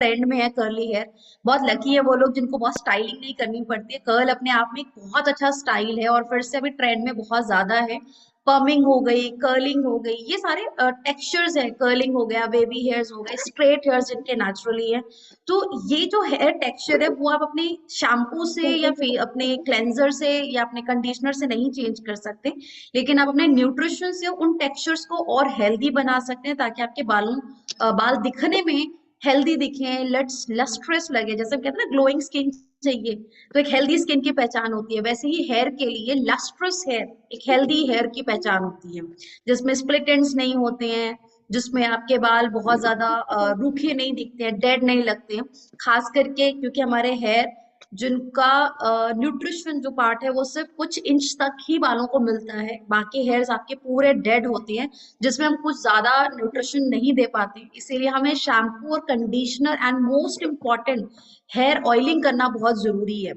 Trend में है curly hair. बहुत लकी है वो लोग जिनको बहुत स्टाइलिंग नहीं करनी पड़ती है। कर्ल अपने आप में एक बहुत अच्छा स्टाइल है और फिर से अभी ट्रेंड में बहुत ज्यादा है। पर्मिंग हो गई, कर्लिंग हो गई, ये सारे टेक्सचर्स हैं। कर्लिंग हो गया, बेबी हेयर्स हो गए, स्ट्रेट हेयर्स जिनके नेचुरली है। तो ये जो हेयर टेक्सचर है वो आप अपने शैम्पू से या फिर अपने क्लेंजर से या अपने कंडीशनर से नहीं चेंज कर सकते, लेकिन आप अपने न्यूट्रिशन से उन टेक्सचर्स को और हेल्दी बना सकते हैं ताकि आपके बाल दिखने में हेल्दी दिखे, लस्ट्रस लगे। जैसे हम कहते हैं ना ग्लोइंग स्किन चाहिए, तो एक हेल्दी स्किन की पहचान होती है, वैसे ही हेयर के लिए लस्ट्रस हेयर एक हेल्दी हेयर की पहचान होती है, जिसमें स्प्लिट एंड्स नहीं होते हैं, जिसमें आपके बाल बहुत ज्यादा रूखे नहीं दिखते हैं, डेड नहीं लगते हैं। खास करके क्योंकि हमारे हेयर जिनका न्यूट्रिशन जो पार्ट है वो सिर्फ कुछ इंच तक ही बालों को मिलता है, बाकी हेयर्स आपके पूरे डेड होते हैं, जिसमें हम कुछ ज्यादा न्यूट्रिशन नहीं दे पाते। इसीलिए हमें शैम्पू और conditioner and most important hair oiling करना बहुत जरूरी है।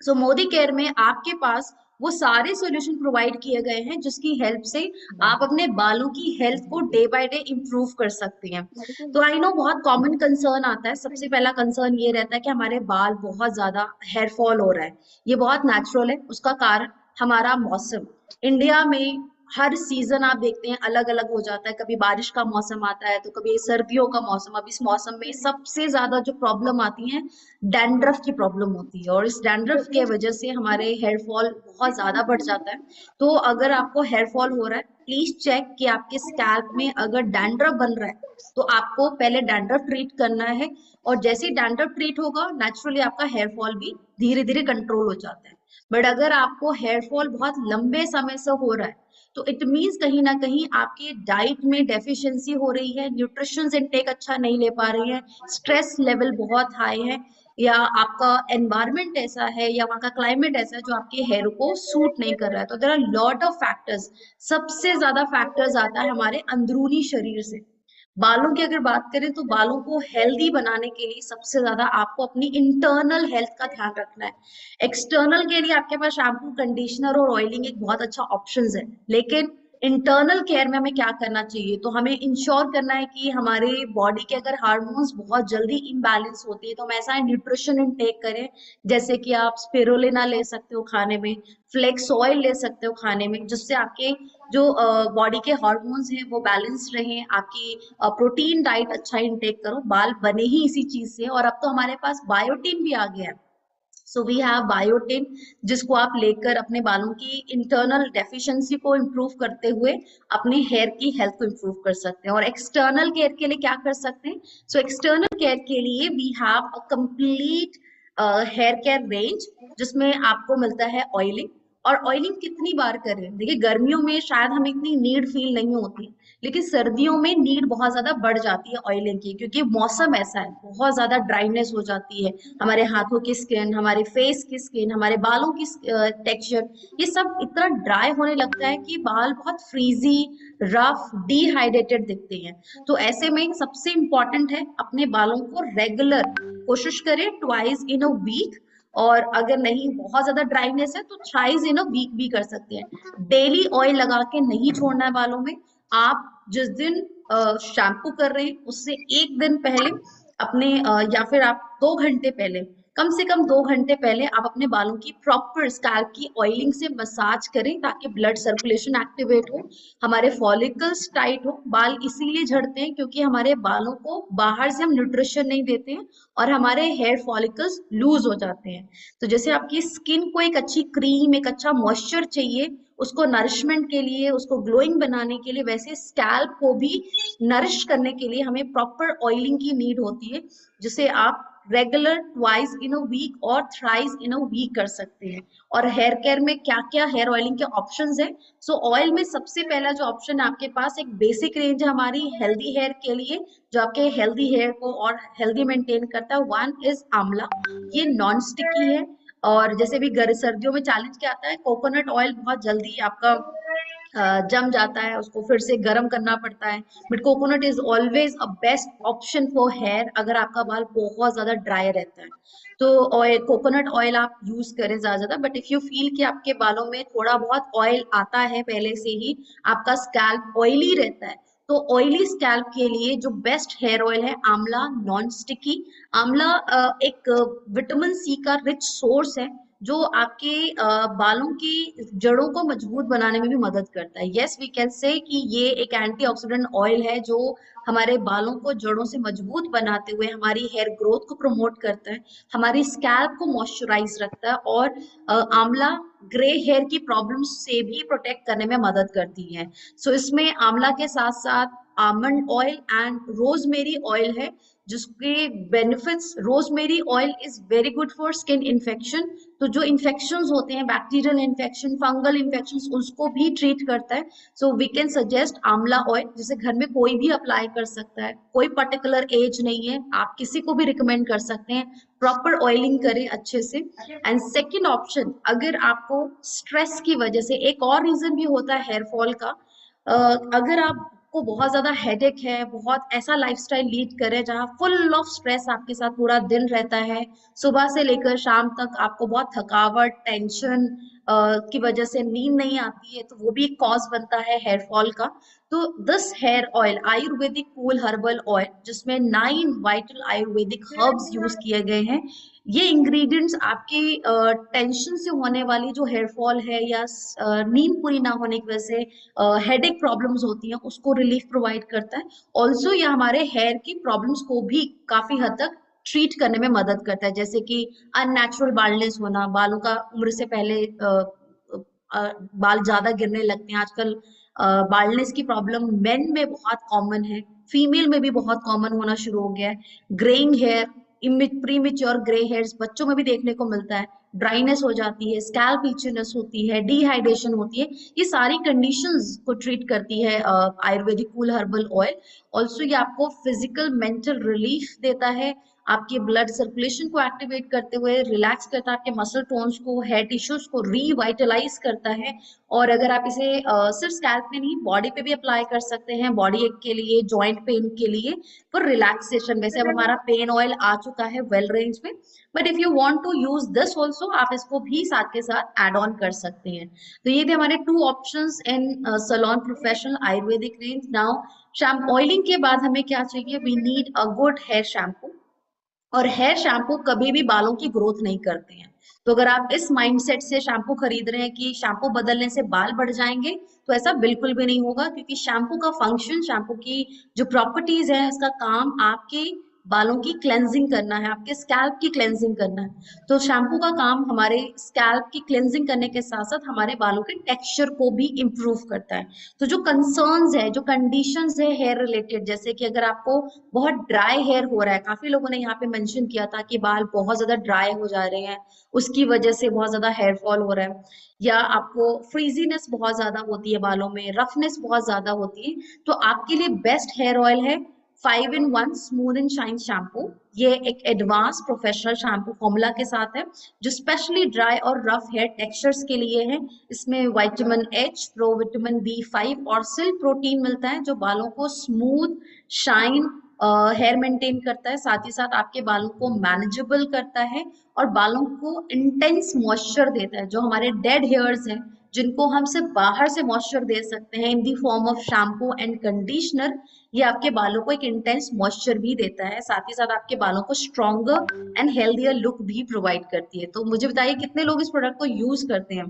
सो मोदी केयर में आपके पास वो सारे सॉल्यूशन प्रोवाइड किए गए हैं जिसकी हेल्प से आप अपने बालों की हेल्थ को डे बाय डे इम्प्रूव कर सकते हैं। तो आई नो बहुत कॉमन कंसर्न आता है। सबसे पहला कंसर्न ये रहता है कि हमारे बाल बहुत ज्यादा हेयर फॉल हो रहा है। ये बहुत नेचुरल है। उसका कारण हमारा मौसम। इंडिया में हर सीजन आप देखते हैं अलग अलग हो जाता है। कभी बारिश का मौसम आता है तो कभी सर्दियों का मौसम। अब इस मौसम में सबसे ज्यादा जो प्रॉब्लम आती है, डैंड्रफ की प्रॉब्लम होती है, और इस डैंड्रफ के वजह से हमारे हेयर फॉल बहुत ज्यादा बढ़ जाता है। तो अगर आपको हेयर फॉल हो रहा है, प्लीज चेक कि आपके स्कैल्प में अगर डैंड्रफ बन रहा है तो आपको पहले डैंड्रफ ट्रीट करना है। और जैसे ही डैंड्रफ ट्रीट होगा, नेचुरली आपका हेयर फॉल भी धीरे धीरे कंट्रोल हो जाता है। बट अगर आपको हेयर फॉल बहुत लंबे समय से हो रहा है तो इट मीन्स कहीं ना कहीं आपके डाइट में डेफिशिएंसी हो रही है, न्यूट्रिशन इनटेक अच्छा नहीं ले पा रही है, स्ट्रेस लेवल बहुत हाई है, या आपका एनवायरनमेंट ऐसा है या वहाँ का क्लाइमेट ऐसा है जो आपके हेयर को सूट नहीं कर रहा है। तो there are lot of factors. सबसे ज्यादा फैक्टर्स आता है हमारे अंदरूनी शरीर से। बालों की अगर बात करें तो बालों को हेल्दी बनाने के लिए सबसे ज्यादा आपको अपनी इंटरनल हेल्थ का ध्यान रखना है। एक्सटर्नल के लिए आपके पास शैम्पू, कंडीशनर और ऑयलिंग एक बहुत अच्छा ऑप्शंस है, लेकिन इंटरनल केयर में हमें क्या करना चाहिए, तो हमें इंश्योर करना है कि हमारे बॉडी के अगर हार्मोन्स बहुत जल्दी इम्बैलेंस होते हैं तो हम ऐसा न्यूट्रिशन इनटेक करें। जैसे कि आप स्पिरुलिना ले सकते हो खाने में, फ्लेक्स ऑयल ले सकते हो खाने में, जिससे आपके जो बॉडी के हार्मोन्स हैं वो बैलेंस रहें। आपकी प्रोटीन डाइट अच्छा इंटेक करो, बाल बने ही इसी चीज से। और अब तो हमारे पास बायोटिन भी आ गया है। सो वी हैव बायोटिन, जिसको आप लेकर अपने बालों की इंटरनल डेफिशिएंसी को इम्प्रूव करते हुए अपने हेयर की हेल्थ को इम्प्रूव कर सकते हैं। और एक्सटर्नल केयर के लिए क्या कर सकते हैं, सो एक्सटर्नल केयर के लिए we have a complete hair care range, जिसमें आपको मिलता है ऑयलिंग। और ऑयलिंग कितनी बार करें, देखिए गर्मियों में शायद हमें इतनी नीड फील नहीं होती, लेकिन सर्दियों में नीड बहुत ज्यादा बढ़ जाती है ऑयलिंग की, क्योंकि मौसम ऐसा है, बहुत ज्यादा ड्राइनेस हो जाती है। हमारे हाथों की स्किन, हमारे फेस की स्किन, हमारे बालों की टेक्सचर, ये सब इतना ड्राई होने लगता है कि बाल बहुत फ्रीजी, रफ, डिहाइड्रेटेड दिखते हैं। तो ऐसे में सबसे इंपॉर्टेंट है अपने बालों को रेगुलर कोशिश करें ट्वाइस इन अ वीक, और अगर नहीं बहुत ज्यादा ड्राइनेस है तो थ्राइस इन अ वीक भी कर सकते हैं। डेली ऑयल लगा के नहीं छोड़ना है बालों में। आप जिस दिन शैम्पू कर रहे हैं उससे एक दिन पहले अपने या फिर आप 2 घंटे पहले, कम से कम 2 घंटे पहले आप अपने बालों की प्रॉपर स्कैल्प की ऑयलिंग से मसाज करें ताकि ब्लड सर्कुलेशन एक्टिवेट हो, हमारे फॉलिकल्स टाइट हो। बाल इसीलिए झड़ते हैं क्योंकि हमारे बालों को बाहर से हम न्यूट्रिशन नहीं देते हैं और हमारे हेयर फॉलिकल्स लूज हो जाते हैं। तो जैसे आपकी स्किन को एक अच्छी क्रीम, एक अच्छा मॉइस्चर चाहिए उसको नरिशमेंट के लिए, उसको ग्लोइंग बनाने के लिए, वैसे स्कैल्प को भी नरिश करने के लिए हमें प्रॉपर ऑयलिंग की नीड होती है, जिसे आप regular twice in a week और थ्राइस इन अ वीक कर सकते हैं। और हेयर केयर में क्या क्या हेयर ऑयलिंग के ऑप्शंस हैं, सो ऑयल में सबसे पहला जो ऑप्शन है आपके पास, एक बेसिक रेंज है हमारी हेल्दी हेयर के लिए, जो आपके हेल्दी हेयर को और हेल्दी मेंटेन करता है। वन इज आंवला, ये नॉन स्टिकी है। और जैसे भी सर्दियों में चैलेंज क्या आता है, कोकोनट ऑयल बहुत जल्दी आपका जम जाता है, उसको फिर से गर्म करना पड़ता है। But coconut is always a best option for hair अगर आपका बाल बहुत ज्यादा ड्राई रहता है। तो ऑयल, कोकोनट ऑयल आप यूज करें ज्यादा ज्यादा। बट इफ यू फील कि आपके बालों में थोड़ा बहुत ऑयल आता है पहले से ही, आपका स्कैल्प ऑयली रहता है, तो ऑयली स्कैल्प के लिए जो बेस्ट हेयर ऑयल है आंवला नॉन स्टिकी। आंवला एक विटामिन सी का रिच सोर्स है जो आपके बालों की जड़ों को मजबूत बनाने में भी मदद करता है। यस वी कैन से कि ये एक एंटीऑक्सीडेंट ऑयल है जो हमारे बालों को जड़ों से मजबूत बनाते हुए हमारी हेयर ग्रोथ को प्रमोट करता है, हमारी स्कैल्प को मॉइस्चराइज रखता है, और आंवला ग्रे हेयर की प्रॉब्लम्स से भी प्रोटेक्ट करने में मदद करती है। सो इसमें आंवला के साथ साथ almond oil and rosemary oil है, जिसके benefits, rosemary oil is very good for skin infection. तो जो इन्फेक्शंस होते हैं, बैक्टीरियल इन्फेक्शन, फंगल इन्फेक्शंस, उसको भी ट्रीट करता है। सो वी कैन सजेस्ट आंवला ऑयल, जिसे घर में कोई भी अप्लाई कर सकता है, कोई पर्टिकुलर एज नहीं है, आप किसी को भी रिकमेंड कर सकते हैं। प्रॉपर ऑयलिंग करें अच्छे से। एंड सेकेंड ऑप्शन, अगर आपको स्ट्रेस की वजह से, एक और रीजन भी होता है हेयर फॉल का, अगर आपको बहुत ज्यादा हेडेक है, बहुत ऐसा लाइफस्टाइल लीड करे जहाँ फुल ऑफ स्ट्रेस आपके साथ पूरा दिन रहता है, सुबह से लेकर शाम तक आपको बहुत थकावट, टेंशन की वजह से नींद नहीं आती है, तो वो भी एक कॉज बनता है हेयर फॉल का। तो this hair oil, Ayurvedic cool herbal oil, जिसमें 9 वाइटल आयुर्वेदिक हर्ब्स यूज किए गए हैं, ये इंग्रेडिएंट्स आपके टेंशन से होने वाली जो हेयर फॉल है या नींद पूरी ना होने की वजह से हेडेक प्रॉब्लम्स होती हैं, उसको रिलीफ प्रोवाइड करता है। ऑल्सो ये हमारे हेयर की प्रॉब्लम्स को भी काफी हद तक ट्रीट करने में मदद करता है, जैसे कि अननेचुरल बाल्डनेस होना, बालों का उम्र से पहले बाल ज्यादा गिरने लगते हैं आजकल। बाल्डनेस की प्रॉब्लम मेन में बहुत कॉमन है, फीमेल में भी बहुत कॉमन होना शुरू हो गया है। Greying hair, premature grey hairs बच्चों में भी देखने को मिलता है। ड्राइनेस हो जाती है, स्कैल्प इचनेस होती है, डिहाइड्रेशन होती है, ये सारी कंडीशंस को ट्रीट करती है Ayurvedic cool herbal oil. Also ये आपको फिजिकल मेंटल रिलीफ देता है, आपके ब्लड सर्कुलेशन को एक्टिवेट करते हुए रिलैक्स करता है, आपके मसल टोन्स को, हेयर टिश्यूज को रिवाइटलाइज करता है। और अगर आप इसे सिर्फ स्कैल्प में नहीं, बॉडी पे भी अप्लाई कर सकते हैं, बॉडी एक के लिए, जॉइंट पेन के लिए, फॉर रिलैक्सेशन। वैसे अब हमारा पेन ऑयल आ चुका है वेल रेंज में, but if you want to use this also, आप इसको भी साथ के साथ एड ऑन कर सकते हैं। तो ये थे हमारे 2 options in salon professional Ayurvedic range. Now shampoo oiling के बाद हमें क्या चाहिए? We need a good hair shampoo. और हेयर शैम्पू कभी भी बालों की ग्रोथ नहीं करते हैं। तो अगर आप इस माइंडसेट से शैम्पू खरीद रहे हैं कि शैम्पू बदलने से बाल बढ़ जाएंगे, तो ऐसा बिल्कुल भी नहीं होगा, क्योंकि शैम्पू का फंक्शन, शैम्पू की जो प्रॉपर्टीज है, इसका काम आपके बालों की क्लेंजिंग करना है, आपके स्कैल्प की क्लेंजिंग करना है। तो शैम्पू का काम हमारे स्कैल्प की क्लेंजिंग करने के साथ साथ हमारे बालों के टेक्सचर को भी इम्प्रूव करता है। तो जो कंसर्न्स है, जो कंडीशंस है हेयर रिलेटेड, जैसे कि अगर आपको बहुत ड्राई हेयर हो रहा है, काफी लोगों ने यहाँ पे मेंशन किया था कि बाल बहुत ज्यादा ड्राई हो जा रहे हैं, उसकी वजह से बहुत ज्यादा हेयर फॉल हो रहा है, या आपको फ्रीजीनेस बहुत ज्यादा होती है बालों में, रफनेस बहुत ज्यादा होती है, तो आपके लिए बेस्ट हेयर ऑयल है 5 in 1 smooth and shine shampoo. ये एक एडवांस प्रोफेशनल शैम्पू फॉर्मूला के साथ है, जो स्पेशली ड्राई और रफ हेयर टेक्सचर्स के लिए है। इसमें विटामिन एच, प्रोविटामिन बी 5 और सिल्क प्रोटीन मिलता है, जो बालों को स्मूथ, शाइन, हेयर मेंटेन करता है, साथ ही साथ आपके बालों को मैनेजेबल करता है, और बालों को इंटेंस मॉइस्चर देता है। जो हमारे डेड हेयर्स हैं, जिनको हम सिर्फ बाहर से मॉइस्चर दे सकते हैं in the form of shampoo and conditioner, ये आपके बालों को एक इंटेंस मॉइस्चर भी देता है, साथ ही साथ आपके बालों को स्ट्रॉन्गर एंड हेल्दियर लुक भी प्रोवाइड करती है। तो मुझे बताइए कितने लोग इस प्रोडक्ट को यूज करते हैं?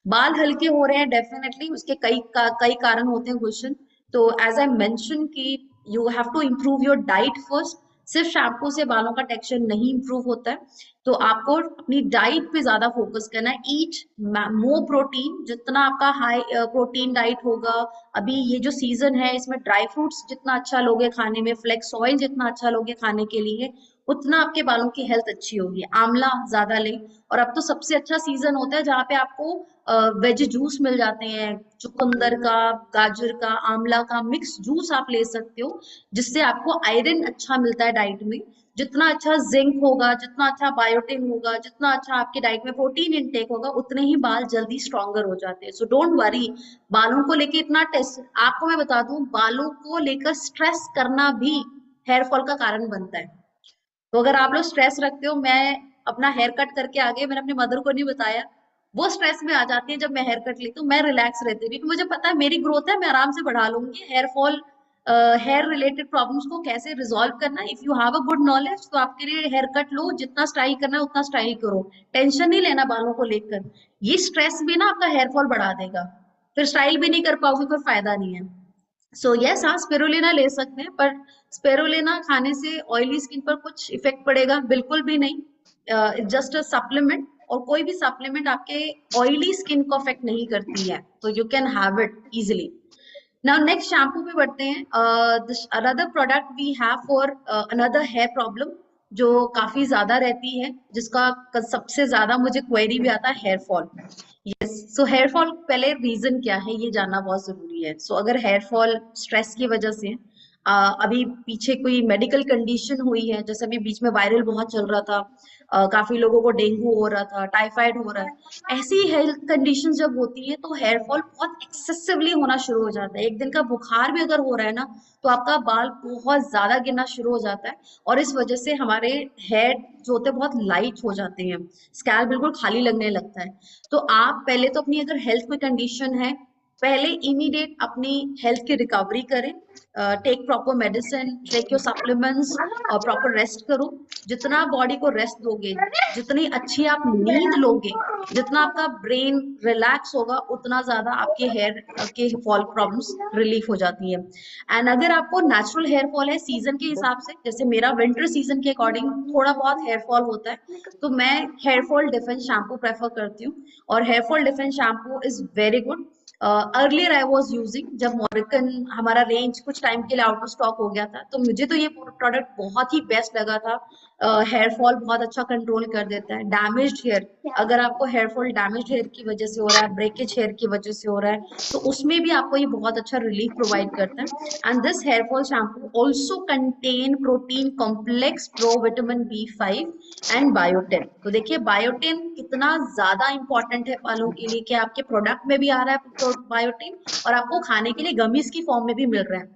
बाल हल्के हो रहे हैं, डेफिनेटली उसके कई कारण होते हैं गुलशन। तो एज आई मेंशन कि you have to improve your diet first. सिर्फ शैम्पू से बालों का टेक्सचर नहीं इम्प्रूव होता है, तो आपको अपनी डाइट पे ज्यादा फोकस करना है। ईट मोर प्रोटीन, जितना आपका हाई प्रोटीन डाइट होगा, अभी ये जो सीजन है इसमें ड्राई फ्रूट्स जितना अच्छा लोगे खाने में, फ्लेक्स ऑयल जितना अच्छा लोगे खाने के लिए, उतना आपके बालों की हेल्थ अच्छी होगी। आंवला ज्यादा लें, और अब तो सबसे अच्छा सीजन होता है जहाँ पे आपको वेज जूस मिल जाते हैं, चुकंदर का, गाजर का, आंवला का मिक्स जूस आप ले सकते हो, जिससे आपको आयरन अच्छा मिलता है डाइट में। जितना अच्छा जिंक होगा, जितना अच्छा बायोटिन होगा, जितना अच्छा आपके डाइट में प्रोटीन इनटेक होगा, उतने ही बाल जल्दी स्ट्रॉन्गर हो जाते हैं। सो डोंट वरी, बालों को लेके इतना टेस्ट, आपको मैं बता दूं, बालों को लेकर स्ट्रेस करना भी हेयर फॉल का कारण बनता है। तो अगर आप लोग स्ट्रेस रखते हो, मैं अपना हेयर कट करके आ गई, मैंने अपनी मदर को नहीं बताया, वो स्ट्रेस में आ जाती है जब मैं हेयर कट लेती हूँ, मैं रिलैक्स रहती हूँ, क्योंकि मुझे पता है मेरी ग्रोथ है, मैं आराम से बढ़ा लूंगी। Hair fall hair related problems को कैसे रिजॉल्व करना। If you have a good knowledge तो आपके लिए हेयर कट लो, जितना स्टाइल करना है उतना स्टाइल करो, टेंशन नहीं लेना बालों को लेकर। ये स्ट्रेस भी ना आपका हेयर फॉल बढ़ा देगा, फिर स्टाइल भी नहीं कर पाओगे, कोई फायदा नहीं है। सो यस, हाँ स्पिरुलिना ले सकते हैं, पर स्पिरुलिना खाने से ऑयली स्किन पर कुछ इफेक्ट पड़ेगा? बिल्कुल भी नहीं। जस्ट अ सप्लीमेंट, और कोई भी सप्लीमेंट आपके ऑयली स्किन को अफेक्ट नहीं करती है, तो you can have it easily. Now next shampoo पे बढ़ते हैं। Another product we have for another hair problem जो काफी ज्यादा रहती है, जिसका सबसे ज्यादा मुझे क्वेरी भी आता है, hair fall. Yes, so hair fall पहले रीजन क्या है ये जानना बहुत जरूरी है। सो अगर हेयर फॉल स्ट्रेस की वजह से, अभी पीछे कोई मेडिकल कंडीशन हुई है, जैसे अभी बीच में वायरल बहुत चल रहा था, काफी लोगों को डेंगू हो रहा था, टाइफाइड हो रहा है, ऐसी हेल्थ कंडीशन जब होती है तो हेयर फॉल बहुत एक्सेसिवली होना शुरू हो जाता है। एक दिन का बुखार भी अगर हो रहा है ना, तो आपका बाल बहुत ज्यादा गिरना शुरू हो जाता है, और इस वजह से हमारे हेयर जो होते हैं बहुत लाइट हो जाते हैं, स्कैल्प बिल्कुल खाली लगने लगता है। तो आप पहले तो अपनी अगर हेल्थ कोई कंडीशन है, पहले इमीडिएट अपनी हेल्थ की रिकवरी करें, take proper medicine, take your supplements, और प्रॉपर रेस्ट करो। जितना बॉडी को रेस्ट दोगे, जितनी अच्छी आप नींद लोगे, जितना आपका ब्रेन रिलैक्स होगा, उतना ज्यादा आपके हेयर के फॉल प्रॉब्लम्स रिलीफ हो जाती है। एंड अगर आपको नेचुरल हेयर फॉल है सीजन के हिसाब से, जैसे मेरा विंटर सीजन के अकॉर्डिंग थोड़ा बहुत हेयर फॉल होता है, तो मैं hair fall defence shampoo prefer करती हूँ, और hair fall defence shampoo is very good. Earlier I was using, जब मॉरिकन हमारा रेंज कुछ टाइम के लिए आउट ऑफ स्टॉक हो गया था, तो मुझे तो ये प्रोडक्ट बहुत ही बेस्ट लगा था। हेयर फॉल बहुत अच्छा कंट्रोल कर देता है। डैमेज्ड हेयर, अगर आपको हेयर फॉल डैमेज्ड हेयर की वजह से हो रहा है, ब्रेकेज हेयर की वजह से हो रहा है, तो उसमें भी आपको ये बहुत अच्छा रिलीफ प्रोवाइड करता है। And this hair fall shampoo also contain protein complex, pro vitamin B5 and biotin. तो देखिए बायोटिन कितना ज्यादा इंपॉर्टेंट है बालों के लिए, कि आपके प्रोडक्ट में भी आ रहा है बायोटिन, और आपको खाने के लिए गमीज की फॉर्म में भी मिल रहा है।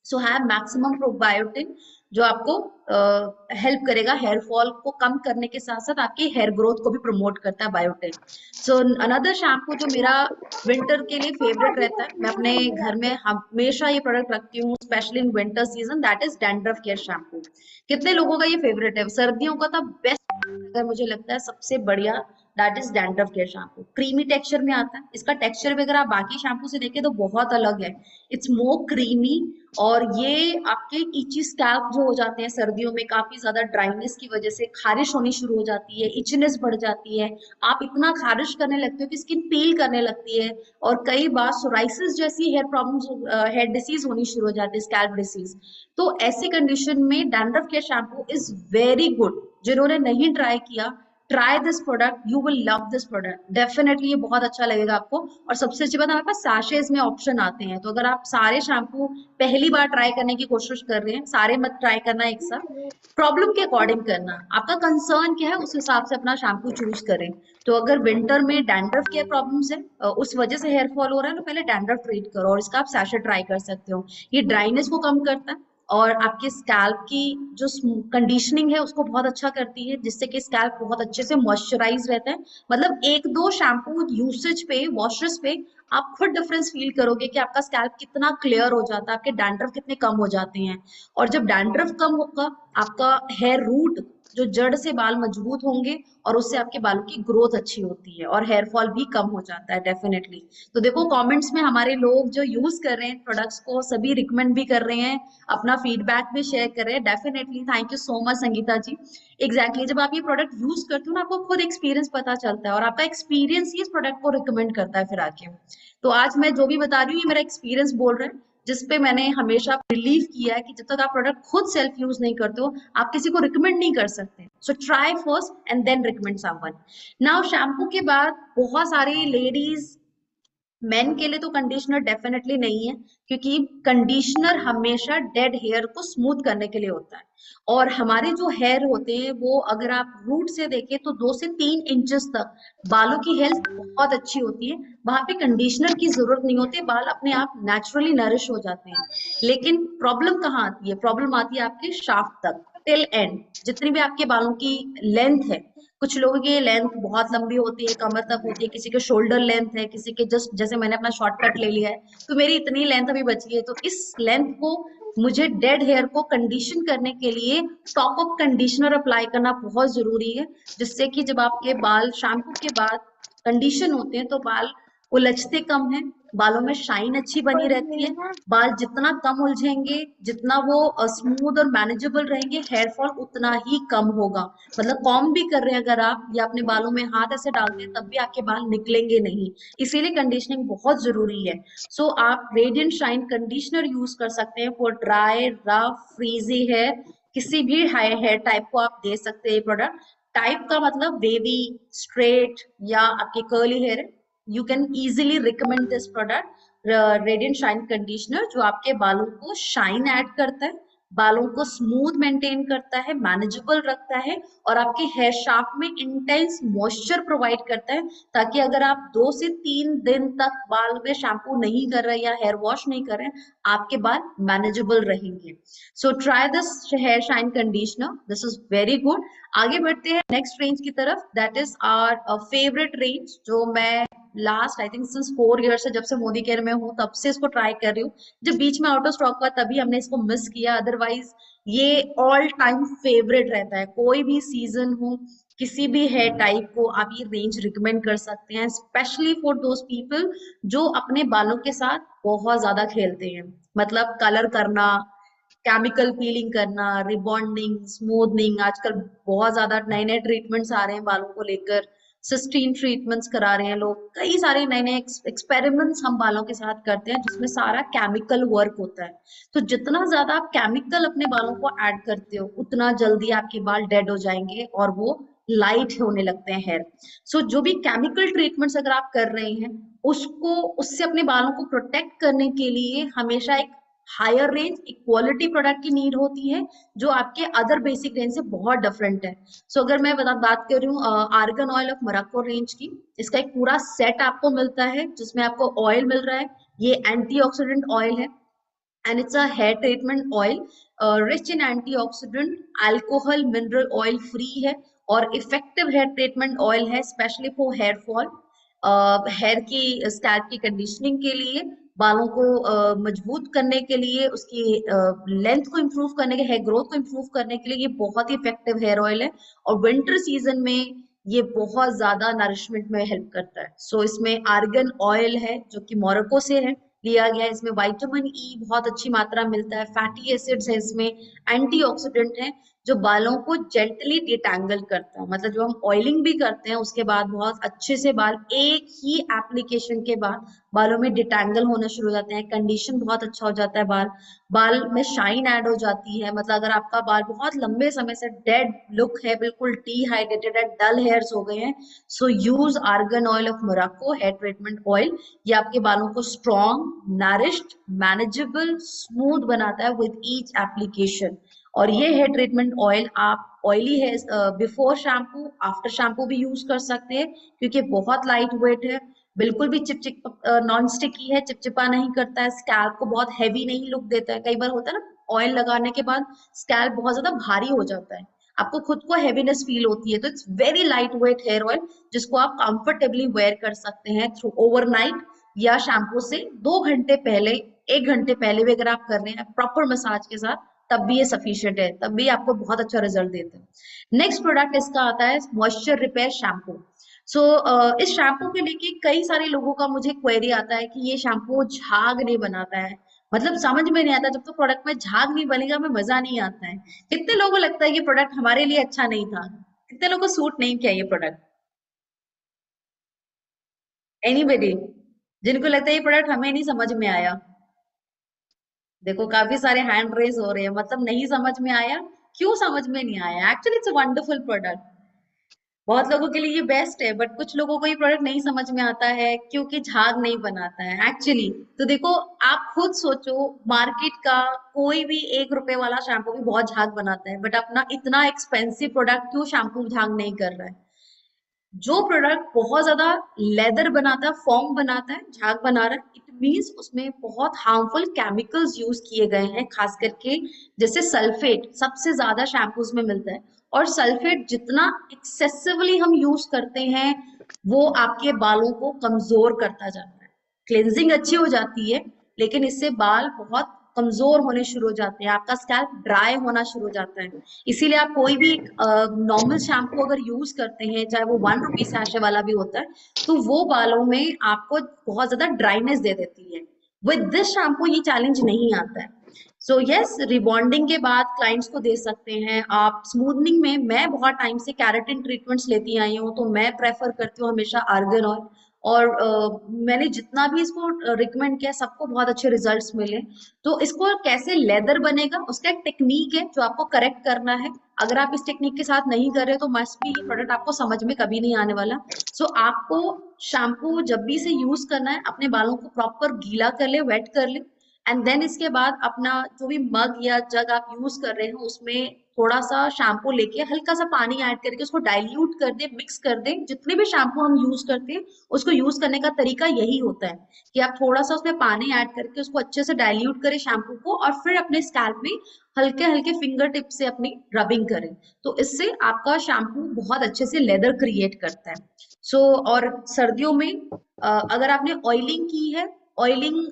सो हैव मैक्सिमम प्रोबायोटिन, जो आपको हेल्प करेगा हेयर फॉल को कम करने के साथ साथ आपकी हेयर ग्रोथ को भी प्रमोट करता है बायोटिन। सो अनदर शैम्पू जो मेरा विंटर के लिए फेवरेट रहता है, मैं अपने घर में हमेशा ये प्रोडक्ट रखती हूँ, specially in winter season, that is dandruff care shampoo. कितने लोगों का ये फेवरेट है? सर्दियों का तो बेस्ट, अगर मुझे लगता है सबसे बढ़िया, that is dandruff care shampoo. Creamy texture में आता है, इसका टेक्सचर भी अगर आप बाकी शैम्पू से देखें तो बहुत अलग है। इट्स मोर क्रीमी, और ये आपके इची स्कैल्प जो हो जाते हैं सर्दियों में, काफी ज्यादा ड्राइनेस की वजह से खारिश होनी शुरू हो जाती है, इचनेस बढ़ जाती है, आप इतना खारिश करने लगते हो कि स्किन पील करने लगती है, और कई बार सोराइसिस जैसी हेयर प्रॉब्लम्स, हेयर डिसीज होनी शुरू हो जाती है, स्कैल्प डिसीज। तो ऐसी कंडीशन में dandruff care shampoo is very good. जिन्होंने नहीं ट्राई किया, try this product, you will love this product definitely, ये बहुत अच्छा लगेगा आपको। और सबसे अच्छी बात, हमारे पास सैशेज में ऑप्शन आते हैं, तो अगर आप सारे शैम्पू पहली बार ट्राई करने की कोशिश कर रहे हैं, सारे मत ट्राई करना एक साथ, प्रॉब्लम के अकॉर्डिंग करना, आपका कंसर्न क्या है उस हिसाब से अपना शैम्पू चूज करें। तो अगर विंटर में डैंड्रफ के प्रॉब्लम्स है, उस वजह से हेयर फॉल हो रहा है, तो पहले डैंड्रफ ट्रीट करो, और इसका आप सैशे ट्राई कर सकते हो। ये ड्राइनेस को कम करता है, और आपके स्कैल्प की जो कंडीशनिंग है उसको बहुत अच्छा करती है, जिससे कि स्कैल्प बहुत अच्छे से मॉइस्चराइज रहता है। मतलब एक दो शैम्पू यूसेज पे, वॉशेस पे, आप खुद डिफरेंस फील करोगे कि आपका स्कैल्प कितना क्लियर हो जाता है, आपके डैंड्रफ कितने कम हो जाते हैं। और जब डैंड्रफ कम होगा, आपका हेयर रूट, जो जड़ से बाल मजबूत होंगे, और उससे आपके बालों की ग्रोथ अच्छी होती है, और हेयर फॉल भी कम हो जाता है डेफिनेटली। तो देखो कमेंट्स में हमारे लोग जो यूज कर रहे हैं प्रोडक्ट्स को, सभी रिकमेंड भी कर रहे हैं, अपना फीडबैक भी शेयर कर रहे हैं definitely. Thank you so much Sangeeta ji. Exactly, जब आप ये प्रोडक्ट यूज करते हो ना, आपको खुद एक्सपीरियंस पता चलता है, और आपका एक्सपीरियंस ही इस प्रोडक्ट को रिकमेंड करता है फिर आके। तो आज मैं जो भी बता रही हूँ ये मेरा एक्सपीरियंस बोल रहा है, जिसपे मैंने हमेशा बिलीव किया है कि जब तक आप प्रोडक्ट खुद सेल्फ यूज नहीं करते हो, आप किसी को रिकमेंड नहीं कर सकते। So try first and then recommend someone. Now shampoo के बाद बहुत सारी लेडीज, मेन के लिए तो कंडीशनर डेफिनेटली नहीं है, क्योंकि कंडीशनर हमेशा डेड हेयर को स्मूथ करने के लिए होता है, और हमारे जो हेयर होते हैं वो, अगर आप रूट से देखें तो 2 से 3 इंचेस तक बालों की हेल्थ बहुत अच्छी होती है, वहां पे कंडीशनर की जरूरत नहीं होती, बाल अपने आप नेचुरली नरिश हो जाते हैं। लेकिन प्रॉब्लम कहाँ आती है? प्रॉब्लम आती है आपके शाफ्ट तक। टिल एंड, जितनी भी आपके बालों की लेंथ है। कुछ लोगों की लेंथ बहुत लंबी होती है, कमर तक होती है, किसी के शोल्डर लेंथ है, किसी के जस्ट जैसे मैंने अपना शॉर्टकट ले लिया है, तो मेरी इतनी लेंथ अभी बची है, तो इस लेंथ को मुझे डेड हेयर को कंडीशन करने के लिए टॉप अप कंडीशनर अप्लाई करना बहुत जरूरी है, जिससे कि जब आपके बाल शैम्पू के बाद कंडीशन होते हैं तो बाल उलझते कम है, बालों में शाइन अच्छी बनी रहती है, बाल जितना कम उलझेंगे, जितना वो स्मूथ और मैनेजेबल रहेंगे, हेयर फॉल उतना ही कम होगा। मतलब कॉम्ब भी कर रहे हैं अगर आप, या अपने बालों में हाथ ऐसे डालते हैं, तब भी आपके बाल निकलेंगे नहीं। इसीलिए कंडीशनिंग बहुत जरूरी है। सो आप रेडियंट शाइन कंडीशनर यूज कर सकते हैं for dry, rough, frizzy hair, किसी भी हाई हेयर टाइप को आप दे सकते हैं ये प्रोडक्ट। टाइप का मतलब वेवी, स्ट्रेट या आपके curly hair, you can easily recommend this product radiant shine conditioner, जो आपके बालों को शाइन ऐड करता है, बालों को स्मूथ मेंटेन करता है, मैनेजेबल रखता है, और आपके हेयर शाफ्ट में इंटेंस मॉइस्चर प्रोवाइड करता है, ताकि अगर आप 2 से 3 दिन तक बाल में शैम्पू नहीं कर रहे या हेयर वॉश नहीं कर रहे हैं, आपके बाल मैनेजेबल रहेंगे। So try this hair shine conditioner, this is very good. आगे बढ़ते हैं नेक्स्ट रेंज की तरफ, that is our favourite range, जो मैं last I think since 4 year से, जब से मोदी केयर में हूँ तब से इसको ट्राई कर रही हूँ। जब बीच में आउट ऑफ स्टॉक हुआ तभी हमने इसको मिस किया, अदरवाइज ये ऑल टाइम फेवरेट रहता है। कोई भी सीजन हो, किसी भी हेयर टाइप को आप ये रेंज रिकमेंड कर सकते हैं, स्पेशली फॉर दोज पीपल जो अपने बालों के साथ बहुत ज्यादा खेलते हैं। मतलब कलर करना, केमिकल पीलिंग करना, रिबॉन्डिंग, स्मूथनिंग, आजकल बहुत ज्यादा नए नए ट्रीटमेंट्स आ रहे हैं बालों को लेकर, सिस्टीन ट्रीटमेंट्स करा रहे हैं लोग, कई सारे नए नए एक्सपेरिमेंट्स हम बालों के साथ करते हैं, जिसमें सारा केमिकल वर्क होता है। तो जितना ज्यादा आप केमिकल अपने बालों को ऐड करते हो, उतना जल्दी आपके बाल डेड हो जाएंगे और वो लाइट होने लगते हैं हेयर। सो जो भी केमिकल ट्रीटमेंट्स अगर आप कर रहे हैं, उसको उससे अपने बालों को प्रोटेक्ट करने के लिए हमेशा एक हायर रेंज, एक क्वालिटी प्रोडक्ट की नीड होती है, जो आपके अदर बेसिक रेंज से बहुत डिफरेंट है। सो अगर मैं बात कर रही हूँ argon oil of Morocco range की, इसका एक पूरा सेट आपको मिलता है, जिसमें आपको ऑयल मिल रहा है, ये एंटीऑक्सीडेंट ऑयल है, and it's a hair treatment oil rich in antioxidant, alcohol, mineral oil free है, और इफेक्टिव हेयर ट्रीटमेंट ऑयल है, specially for hair fall, hair की स्कैल्प की कंडीशनिंग के लिए, बालों को मजबूत करने के लिए, उसकी लेंथ को इम्प्रूव करने के, हेयर ग्रोथ को इम्प्रूव करने के लिए ये बहुत ही इफेक्टिव हेयर ऑयल है, और विंटर सीजन में ये बहुत ज्यादा नरिशमेंट में हेल्प करता है। सो इसमें आर्गन ऑयल है जो कि मोरक्को से है, लिया गया है, इसमें विटामिन ई बहुत अच्छी मात्रा मिलता है, फैटी एसिड्स है इसमें, एंटीऑक्सीडेंट है, जो बालों को जेंटली डिटैंगल करता है। मतलब जो हम ऑयलिंग भी करते हैं उसके बाद बहुत अच्छे से बाल एक ही एप्लीकेशन के बाद बालों में डिटैंगल होना शुरू हो जाते हैं, कंडीशन बहुत अच्छा हो जाता है, बाल बाल में शाइन ऐड हो जाती है। मतलब अगर आपका बाल बहुत लंबे समय से डेड लुक है, बिल्कुल डिहाइड्रेटेड है, डल हेयर्स हो गए हैं, so use argan oil of Morocco hair treatment oil. ये आपके बालों को स्ट्रॉन्ग, नरिश्ड, मैनेजेबल, स्मूथ बनाता है विद ईच एप्लीकेशन। और ये हेयर ट्रीटमेंट ऑयल आप ऑयली है बिफोर शैम्पू, आफ्टर शैम्पू भी यूज कर सकते हैं, क्योंकि बहुत लाइट वेट है, बिल्कुल भी चिपचिप नॉन स्टिकी है, चिपचिपा नहीं करता है, स्कैल्प को बहुत हैवी नहीं लुक देता है। कई बार होता है ना, ऑयल लगाने के बाद स्कैल्प बहुत ज्यादा भारी हो जाता है, आपको खुद को हैवीनेस फील होती है, तो it's very light weight hair oil, जिसको आप कंफर्टेबली वेयर कर सकते हैं थ्रू ओवरनाइट, या शैम्पू से 2 घंटे पहले, 1 घंटे पहले भी अगर आप कर रहे हैं प्रॉपर मसाज के साथ, तब भी ये सफिशियंट है, तब भी आपको बहुत अच्छा रिजल्ट देता है। नेक्स्ट प्रोडक्ट इसका आता है मॉइस्चर रिपेयर शैम्पू। सो इस शैम्पू के लेके कई सारे लोगों का मुझे क्वेरी आता है कि ये शैम्पू झाग नहीं बनाता है। मतलब समझ में नहीं आता, जब तो प्रोडक्ट में झाग नहीं बनेगा हमें मजा नहीं आता है। कितने लोगों को लगता है कि प्रोडक्ट हमारे लिए अच्छा नहीं था, कितने लोगों को सूट नहीं किया ये प्रोडक्ट? एनीबडी जिनको लगता है ये प्रोडक्ट हमें नहीं समझ में आया? देखो काफी सारे हैंड रेज हो रहे हैं, मतलब नहीं समझ में आया। क्यों समझ में नहीं आया? Actually it's a wonderful product, बहुत लोगों के लिए ये बेस्ट है, बट कुछ लोगों को ये प्रोडक्ट नहीं समझ में आता है क्योंकि झाग नहीं बनाता है एक्चुअली। तो देखो, आप खुद सोचो, मार्केट का कोई भी 1 रुपए वाला शैम्पू भी बहुत झाग बनाता है, बट अपना इतना एक्सपेंसिव प्रोडक्ट क्यों शैम्पू झाग नहीं कर रहा है? जो प्रोडक्ट बहुत ज्यादा लेदर बनाता है, फॉर्म बनाता है, झाग बना रहा है, इट मीन्स उसमें बहुत हार्मफुल केमिकल्स यूज किए गए हैं, खास करके जैसे सल्फेट सबसे ज्यादा शैम्पूज में मिलता है। और सल्फेट जितना एक्सेसिवली हम यूज करते हैं वो आपके बालों को कमजोर करता जाता है। क्लेंजिंग अच्छी हो जाती है लेकिन इससे बाल बहुत कमजोर होने शुरू हो जाते हैं, आपका स्कैल्प ड्राई होना शुरू हो जाता है। इसीलिए आप कोई भी नॉर्मल शैम्पू अगर यूज करते हैं, चाहे वो 1 रुपी सैशे वाला भी होता है, तो वो बालों में आपको बहुत ज्यादा ड्राइनेस दे देती है। विद दिस शैम्पू ये चैलेंज नहीं आता है। सो यस, रिबॉन्डिंग के बाद क्लाइंट्स को दे सकते हैं आप। स्मूथनिंग में मैं बहुत टाइम से कैरेटिन ट्रीटमेंट्स लेती आई हूँ, तो मैं प्रेफर करती हूँ हमेशा आर्गन ऑयल। और मैंने जितना भी इसको रिकमेंड किया सबको बहुत अच्छे रिजल्ट्स मिले। तो इसको कैसे लेदर बनेगा उसका एक टेक्निक है जो आपको करेक्ट करना है। अगर आप इस टेक्निक के साथ नहीं कर रहे तो मस्ट बी ये प्रोडक्ट आपको समझ में कभी नहीं आने वाला। सो आपको शैम्पू जब भी इसे यूज करना है अपने बालों को प्रॉपर गीला कर ले, वेट कर ले, एंड देन इसके बाद अपना जो भी मग या जग आप यूज कर रहे हो उसमें थोड़ा सा शैम्पू लेके हल्का सा पानी ऐड करके उसको डाइल्यूट कर दे, मिक्स कर दे। जितने भी शैम्पू हम यूज करते हैं उसको यूज करने का तरीका यही होता है कि आप थोड़ा सा उसमें पानी ऐड करके उसको अच्छे से डाइल्यूट करें शैम्पू को, और फिर अपने स्कैल्प में हल्के हल्के फिंगर टिप से अपनी रबिंग करें। तो इससे आपका शैम्पू बहुत अच्छे से लेदर क्रिएट करता है। और सर्दियों में अगर आपने ऑयलिंग की है, ऑयलिंग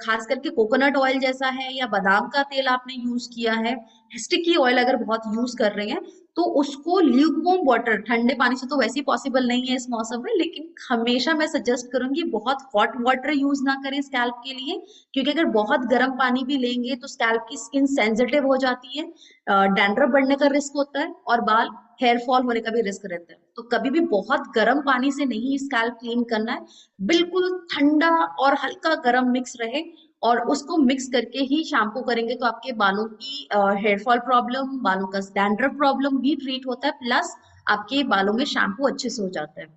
खास करके कोकोनट ऑयल जैसा है या बादाम का तेल आपने यूज किया है, स्टिकी ऑयल अगर बहुत यूज कर रहे हैं, तो उसको ल्यूकवार्म वाटर, ठंडे पानी से तो वैसे ही पॉसिबल नहीं है इस मौसम में, लेकिन हमेशा मैं सजेस्ट करूंगी बहुत हॉट वाटर यूज ना करें स्कैल्प के लिए। क्योंकि अगर बहुत गर्म पानी भी लेंगे तो स्कैल्प की स्किन सेंसिटिव हो जाती है, डैंड्रफ बढ़ने का रिस्क होता है और बाल हेयर फॉल होने का भी रिस्क रहता है। तो कभी भी बहुत गर्म पानी से नहीं स्कैल्प क्लीन करना है, बिल्कुल ठंडा और हल्का गर्म मिक्स रहे, और उसको मिक्स करके ही शैम्पू करेंगे तो आपके बालों की हेयर फॉल प्रॉब्लम, बालों का डैंड्रफ प्रॉब्लम भी ट्रीट होता है, प्लस आपके बालों में शैम्पू अच्छे से हो जाता है।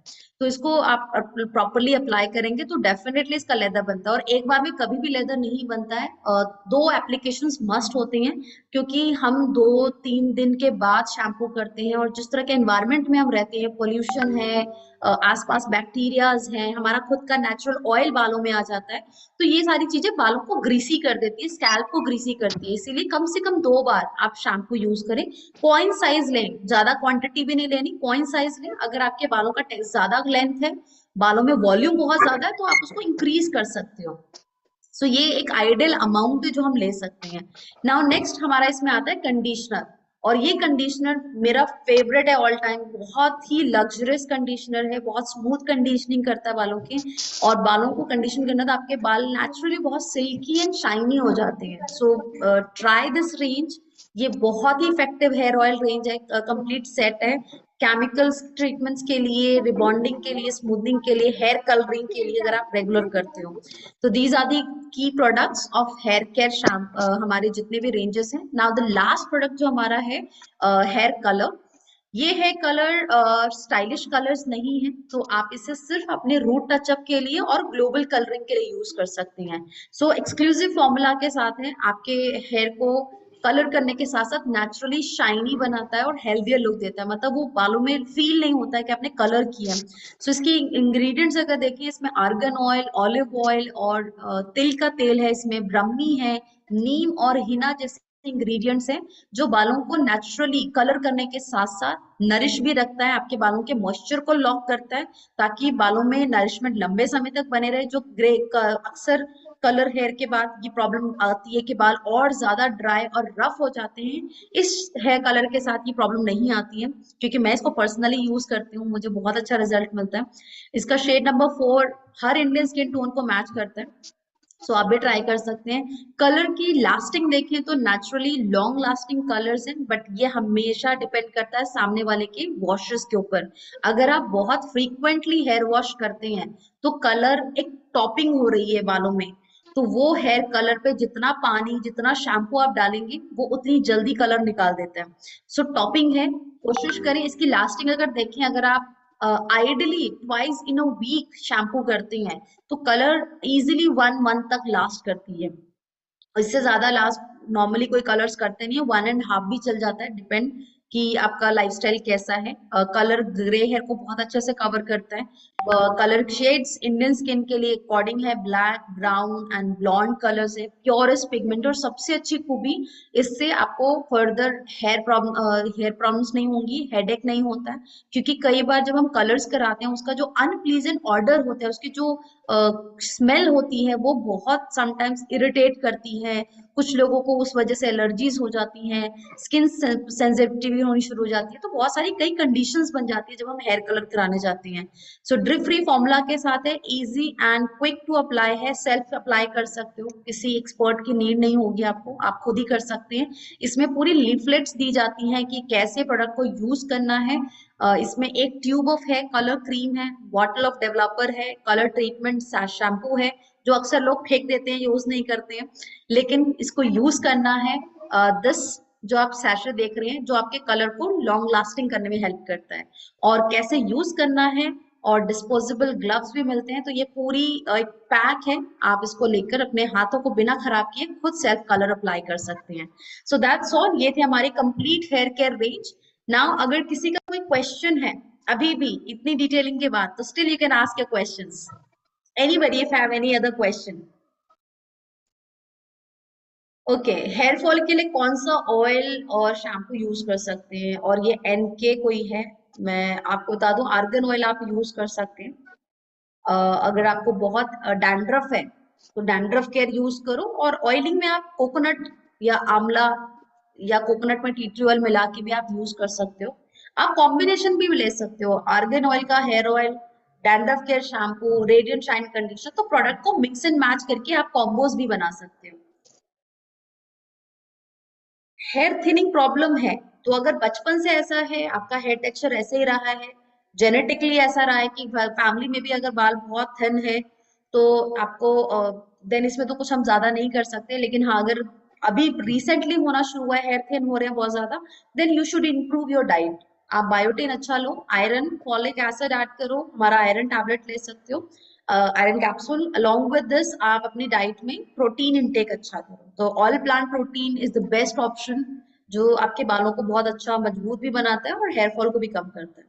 तो इसको आप प्रॉपरली अप्लाई करेंगे तो डेफिनेटली इसका लेदर बनता है। और एक बार में कभी भी लेदर नहीं बनता है, दो एप्लीकेशंस मस्ट होते हैं, क्योंकि हम 2-3 दिन के बाद शैम्पू करते हैं, और जिस तरह के एनवायरनमेंट में हम रहते हैं, पोल्यूशन है, आसपास बैक्टीरियाज हैं, हमारा खुद का नेचुरल ऑयल बालों में आ जाता है, तो ये सारी चीजें बालों को ग्रीसी कर देती है, स्कैल्प को ग्रीसी करती है। इसीलिए कम से कम 2 बार आप शैम्पू यूज करें। कॉइन साइज लें, ज्यादा क्वांटिटी भी नहीं लेनी, कॉइन साइज लें। अगर आपके बालों का ज्यादा लेंथ है, बालों में वॉल्यूम बहुत ज्यादा है, तो आप उसको इंक्रीज कर सकते हो। सो ये एक आइडियल अमाउंट है जो हम ले सकते हैं। नाउ नेक्स्ट हमारा इसमें आता है कंडीशनर। और ये कंडीशनर मेरा फेवरेट है ऑल टाइम, बहुत ही लग्जरियस कंडीशनर है, बहुत स्मूथ कंडीशनिंग करता है बालों के। और बालों को कंडीशन करना तो आपके बाल नेचुरली बहुत सिल्की एंड शाइनी हो जाते हैं। सो ट्राई दिस रेंज। ये बहुत ही इफेक्टिव हेयर ऑयल रेंज है, कंप्लीट सेट है। केमिकल्स ट्रीटमेंट्स के लिए, रिबॉन्डिंग के लिए, स्मूथनिंग के लिए, हेयर कलरिंग के लिए अगर आप रेगुलर करते हो, तो दीज आर दी की प्रोडक्ट्स ऑफ हेयर केयर हमारे जितने भी रेंजेस हैं। नाउ द लास्ट प्रोडक्ट जो हमारा है हेयर कलर। ये हेयर कलर स्टाइलिश कलर्स नहीं है, तो आप इसे सिर्फ अपने रूट टचअप के लिए और ग्लोबल कलरिंग के लिए यूज कर सकते हैं। सो एक्सक्लूसिव फॉर्मूला के साथ है, आपके हेयर को कलर करने के साथ साथ नेचुरली शाइनी बनाता है और हेल्दियर लुक देता है, मतलब वो बालों में फील नहीं होता है कि आपने कलर किया। सो इसकी इंग्रेडिएंट्स अगर देखें, इसमें आर्गन ऑयल, ऑलिव ऑयल और तिल का तेल है, इसमें ब्रह्मी है, नीम और हिना जैसे इंग्रेडिएंट्स हैं, जो बालों को नेचुरली कलर करने के साथ साथ नरिश भी रखता है, आपके बालों के मॉइस्चर को लॉक करता है, ताकि बालों में नरिशमेंट लंबे समय तक बने रहे। जो ग्रे अक्सर कलर हेयर के बाद ये प्रॉब्लम आती है कि बाल और ज्यादा ड्राई और रफ हो जाते हैं, इस हेयर कलर के साथ ये प्रॉब्लम नहीं आती है, क्योंकि मैं इसको पर्सनली यूज करती हूँ, मुझे बहुत अच्छा रिजल्ट मिलता है। इसका शेड नंबर 4 हर इंडियन स्किन टोन को मैच करता है, सो आप भी ट्राई कर सकते हैं। कलर की लास्टिंग देखें तो नेचुरली लॉन्ग लास्टिंग कलर्स हैं, बट ये हमेशा डिपेंड करता है सामने वाले के वॉशेस के ऊपर। अगर आप बहुत फ्रीक्वेंटली हेयर वॉश करते हैं तो कलर एक टॉपिंग हो रही है बालों में, तो वो हेयर कलर पे जितना पानी, जितना शैम्पू आप डालेंगे वो उतनी जल्दी कलर निकाल देता है। सो टॉपिंग है, कोशिश करें इसकी लास्टिंग। अगर देखें, अगर आप ideally twice in a week shampoo करते हैं तो कलर इजीली 1 मंथ तक लास्ट करती है। इससे ज्यादा लास्ट नॉर्मली कोई कलर्स करते नहीं है, 1.5 भी चल जाता है, डिपेंड कि आपका लाइफस्टाइल कैसा है। कलर ग्रे हेयर को बहुत अच्छे से कवर करता है। कलर शेड्स इंडियन स्किन के लिए अकॉर्डिंग है black, brown and blonde colours है, प्योरेस्ट पिगमेंट। और सबसे अच्छी खूबी, इससे आपको फर्दर हेयर प्रॉब्लम्स नहीं होंगी, हेडेक नहीं होता है। क्योंकि कई बार जब हम कलर्स कराते हैं, उसका जो अनप्लीजेंट ऑर्डर होता है, उसकी जो स्मेल होती है, वो बहुत समटाइम्स इरिटेट करती है। कुछ लोगों को उस वजह से एलर्जीज हो जाती हैं, स्किन सेंसिटिविटी होनी शुरू हो जाती है। तो बहुत सारी कई कंडीशंस बन जाती है जब हम हेयर कलर कराने जाते हैं। सो ड्रिप फ्री फॉर्मूला के साथ है, easy and quick to apply है, सेल्फ अप्लाई कर सकते हो, किसी एक्सपर्ट की नीड नहीं होगी आपको, आप खुद ही कर सकते हैं। इसमें पूरी लीफलेट्स दी जाती हैं कि कैसे प्रोडक्ट को यूज करना है। इसमें एक ट्यूब ऑफ है, कलर क्रीम है, बॉटल ऑफ डेवलपर है, कलर ट्रीटमेंट शैम्पू है, जो अक्सर लोग फेंक देते हैं, यूज नहीं करते हैं। लेकिन इसको यूज करना है। 10 जो आप सैशे देख रहे हैं, जो आपके कलर को लॉन्ग लास्टिंग करने में हेल्प करता है। और कैसे यूज करना है, और डिस्पोजेबल ग्लव्स भी मिलते हैं। तो ये पूरी एक पैक है, आप इसको लेकर अपने हाथों को बिना खराब किए खुद सेल्फ कलर अप्लाई कर सकते हैं। सो दैट्स ऑल, ये थे हमारी complete hair care range. Now अगर किसी का कोई क्वेश्चन है अभी भी इतनी डिटेलिंग के बाद, तो still you can ask your questions. Anybody if have any other question? Okay, hair fall के लिए कौन सा ऑयल और शैम्पू यूज कर सकते हैं? और ये एनके कोई है, मैं आपको बता दूं, आर्गन ऑयल आप यूज कर सकते हैं। अगर आपको बहुत डैंड्रफ है, तो डैंड्रफ केयर यूज करो। और ऑयलिंग में आप कोकोनट या आंवला या कोकोनट में टी ट्री ऑयल मिला के भी आप यूज कर सकते हो। आप कॉम्बिनेशन भी ले सकते हो, आर्गन ऑयल का hair oil, dandruff care shampoo, radiant shine conditioner. तो प्रोडक्ट को मिक्स एंड मैच करके आप कॉम्बोज भी बना सकते हो। हेयर थिनिंग प्रॉब्लम है, तो अगर बचपन से ऐसा है, आपका हेयर टेक्सचर ऐसे ही रहा है, जेनेटिकली ऐसा रहा है कि फैमिली में भी अगर बाल बहुत थिन है, तो आपको देन इसमें तो कुछ हम ज्यादा नहीं कर सकते। लेकिन हाँ, अगर अभी रिसेंटली होना शुरू हुआ है, हेयर थिन हो रहे हैं बहुत ज्यादा, then you should improve your diet. आप बायोटिन अच्छा लो, आयरन फॉलिक एसिड ऐड करो, हमारा आयरन टैबलेट ले सकते हो, iron capsule. Along with this आप अपनी डाइट में प्रोटीन इंटेक अच्छा करो। तो all plant protein is the best option, जो आपके बालों को बहुत अच्छा मजबूत भी बनाता है और हेयर फॉल को भी कम करता है।